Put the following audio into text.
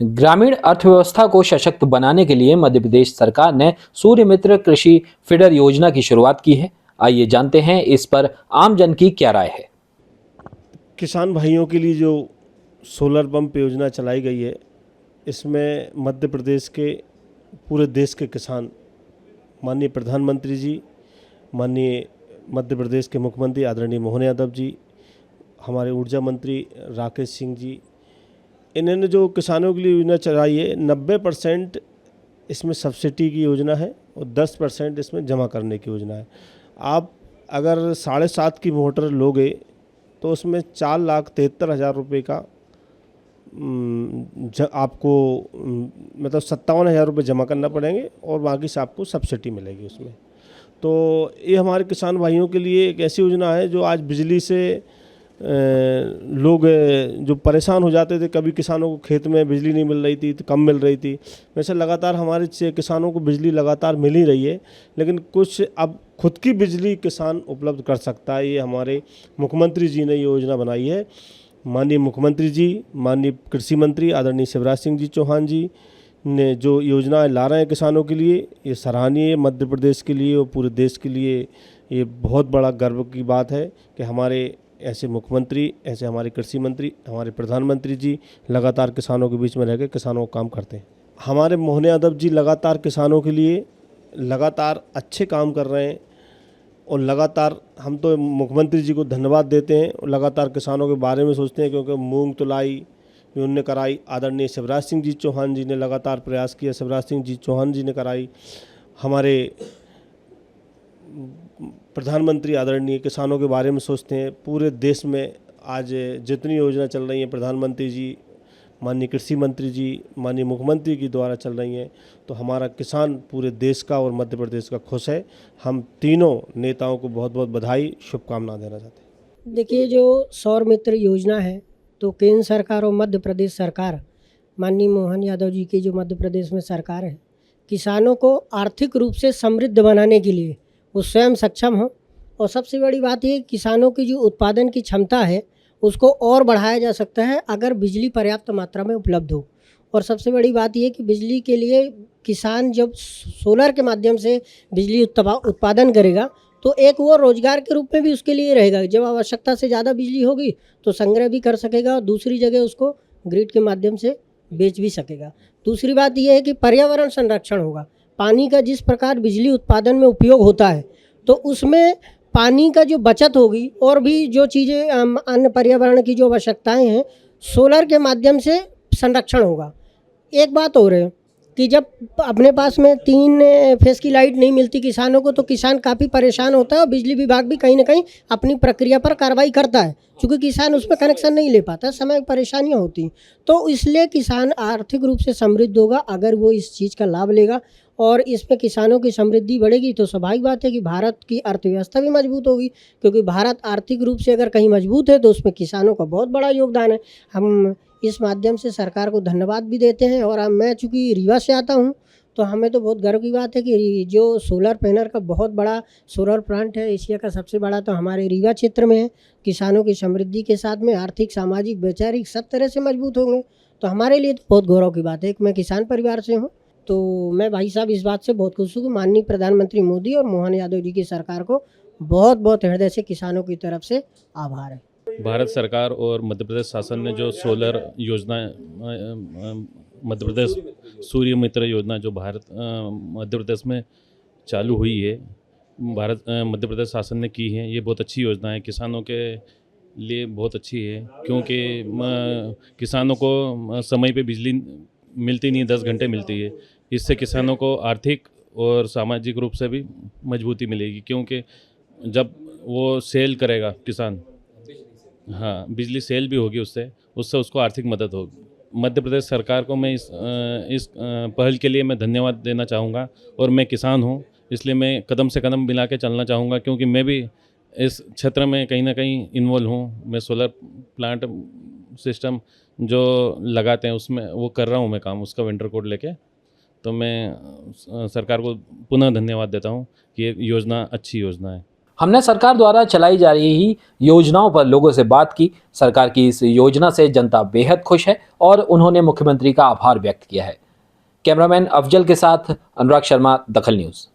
ग्रामीण अर्थव्यवस्था को सशक्त बनाने के लिए मध्य प्रदेश सरकार ने सूर्य मित्र कृषि फीडर योजना की शुरुआत की है। आइए जानते हैं इस पर आम जन की क्या राय है। किसान भाइयों के लिए जो सोलर पंप योजना चलाई गई है, इसमें मध्य प्रदेश के पूरे देश के किसान, माननीय प्रधानमंत्री जी, माननीय मध्य प्रदेश के मुख्यमंत्री आदरणीय मोहन यादव जी, हमारे ऊर्जा मंत्री राकेश सिंह जी, इन्होंने जो किसानों के लिए योजना चलाई है, 90% इसमें सब्सिडी की योजना है और 10% इसमें जमा करने की योजना है। आप अगर 7.5 की मोटर लोगे तो उसमें 4,73,000 रुपये का आपको मतलब 57,000 रुपये जमा करना पड़ेंगे और बाकी से आपको सब्सिडी मिलेगी उसमें। तो ये हमारे किसान भाइयों के लिए एक ऐसी योजना है जो आज बिजली से लोग जो परेशान हो जाते थे, कभी किसानों को खेत में बिजली नहीं मिल रही थी तो कम मिल रही थी, वैसे लगातार हमारे किसानों को बिजली लगातार मिल ही रही है, लेकिन कुछ अब खुद की बिजली किसान उपलब्ध कर सकता है। ये हमारे मुख्यमंत्री जी ने योजना बनाई है। माननीय मुख्यमंत्री जी, माननीय कृषि मंत्री आदरणीय शिवराज सिंह जी चौहान जी ने जो योजनाएं ला रहे हैं किसानों के लिए, ये सराहनीय है। मध्य प्रदेश के लिए और पूरे देश के लिए ये बहुत बड़ा गर्व की बात है कि हमारे ऐसे मुख्यमंत्री, ऐसे हमारे कृषि मंत्री, हमारे प्रधानमंत्री जी लगातार किसानों के बीच में रह के किसानों को काम करते हैं। हमारे मोहन यादव जी लगातार किसानों के लिए लगातार अच्छे काम कर रहे हैं और लगातार हम तो मुख्यमंत्री जी को धन्यवाद देते हैं और लगातार किसानों के बारे में सोचते हैं, क्योंकि मूंग तुलाई भी उनने कराई, आदरणीय शिवराज सिंह जी चौहान जी ने लगातार प्रयास किया, शिवराज सिंह जी चौहान जी ने कराई, हमारे प्रधानमंत्री आदरणीय किसानों के बारे में सोचते हैं। पूरे देश में आज जितनी योजना चल रही हैं प्रधानमंत्री जी, माननीय कृषि मंत्री जी, माननीय मुख्यमंत्री के द्वारा चल रही हैं, तो हमारा किसान पूरे देश का और मध्य प्रदेश का खुश है। हम तीनों नेताओं को बहुत बहुत बधाई, शुभकामनाएं देना चाहते हैं। देखिए, जो सौर मित्र योजना है तो केंद्र सरकार और मध्य प्रदेश सरकार, माननीय मोहन यादव जी की जो मध्य प्रदेश में सरकार है, किसानों को आर्थिक रूप से समृद्ध बनाने के लिए वो स्वयं सक्षम हो। और सबसे बड़ी बात ये, किसानों की जो उत्पादन की क्षमता है उसको और बढ़ाया जा सकता है अगर बिजली पर्याप्त मात्रा में उपलब्ध हो। और सबसे बड़ी बात ये कि बिजली के लिए किसान जब सोलर के माध्यम से बिजली उत्पादन करेगा तो एक वो रोजगार के रूप में भी उसके लिए रहेगा। जब आवश्यकता से ज़्यादा बिजली होगी तो संग्रह भी कर सकेगा और दूसरी जगह उसको ग्रिड के माध्यम से बेच भी सकेगा। दूसरी बात यह है कि पर्यावरण संरक्षण होगा। पानी का जिस प्रकार बिजली उत्पादन में उपयोग होता है तो उसमें पानी का जो बचत होगी और भी जो चीज़ें अन्य पर्यावरण की जो आवश्यकताएं हैं, सोलर के माध्यम से संरक्षण होगा। एक बात और है कि जब अपने पास में 3 फेस की लाइट नहीं मिलती किसानों को तो किसान काफ़ी परेशान होता है और बिजली विभाग भी कहीं ना कहीं अपनी प्रक्रिया पर कार्रवाई करता है, क्योंकि किसान उसमें कनेक्शन नहीं ले पाता, समय परेशानियां होती। तो इसलिए किसान आर्थिक रूप से समृद्ध होगा अगर वो इस चीज़ का लाभ लेगा और इसमें किसानों की समृद्धि बढ़ेगी तो स्वाभाविक बात है कि भारत की अर्थव्यवस्था भी मजबूत होगी, क्योंकि भारत आर्थिक रूप से अगर कहीं मजबूत है तो उसमें किसानों का बहुत बड़ा योगदान है। हम इस माध्यम से सरकार को धन्यवाद भी देते हैं। और मैं चूँकि रीवा से आता हूँ तो हमें तो बहुत गर्व की बात है कि जो सोलर पैनल का बहुत बड़ा सोलर प्लांट है, एशिया का सबसे बड़ा, तो हमारे रीवा क्षेत्र में है। किसानों की समृद्धि के साथ में आर्थिक, सामाजिक, वैचारिक सब तरह से मजबूत होंगे, तो हमारे लिए तो बहुत गौरव की बात है कि मैं किसान परिवार से हूँ। तो मैं भाई साहब इस बात से बहुत खुश हूँ कि माननीय प्रधानमंत्री मोदी और मोहन यादव जी की सरकार को बहुत बहुत हृदय से किसानों की तरफ से आभार है। भारत सरकार और मध्य प्रदेश शासन ने जो सोलर योजना, मध्य प्रदेश सूर्य मित्र योजना जो मध्य प्रदेश में चालू हुई है, मध्य प्रदेश शासन ने की है, ये बहुत अच्छी योजना है। किसानों के लिए बहुत अच्छी है, क्योंकि किसानों को समय पे बिजली मिलती नहीं, 10 घंटे मिलती है। इससे किसानों को आर्थिक और सामाजिक रूप से भी मजबूती मिलेगी, क्योंकि जब वो सेल करेगा किसान, हाँ, बिजली सेल भी होगी उससे उसको आर्थिक मदद होगी। मध्य प्रदेश सरकार को मैं इस पहल के लिए मैं धन्यवाद देना चाहूँगा। और मैं किसान हूँ, इसलिए मैं कदम से कदम मिला के चलना चाहूँगा, क्योंकि मैं भी इस क्षेत्र में कहीं ना कहीं इन्वॉल्व हूँ। मैं सोलर प्लांट सिस्टम जो लगाते हैं उसमें वो कर रहा हूँ मैं काम, उसका वेंडर कोड लेके। तो मैं सरकार को पुनः धन्यवाद देता हूँ कि ये योजना अच्छी योजना है। हमने सरकार द्वारा चलाई जा रही योजनाओं पर लोगों से बात की। सरकार की इस योजना से जनता बेहद खुश है और उन्होंने मुख्यमंत्री का आभार व्यक्त किया है। कैमरामैन अफजल के साथ अनुराग शर्मा, दखल न्यूज़।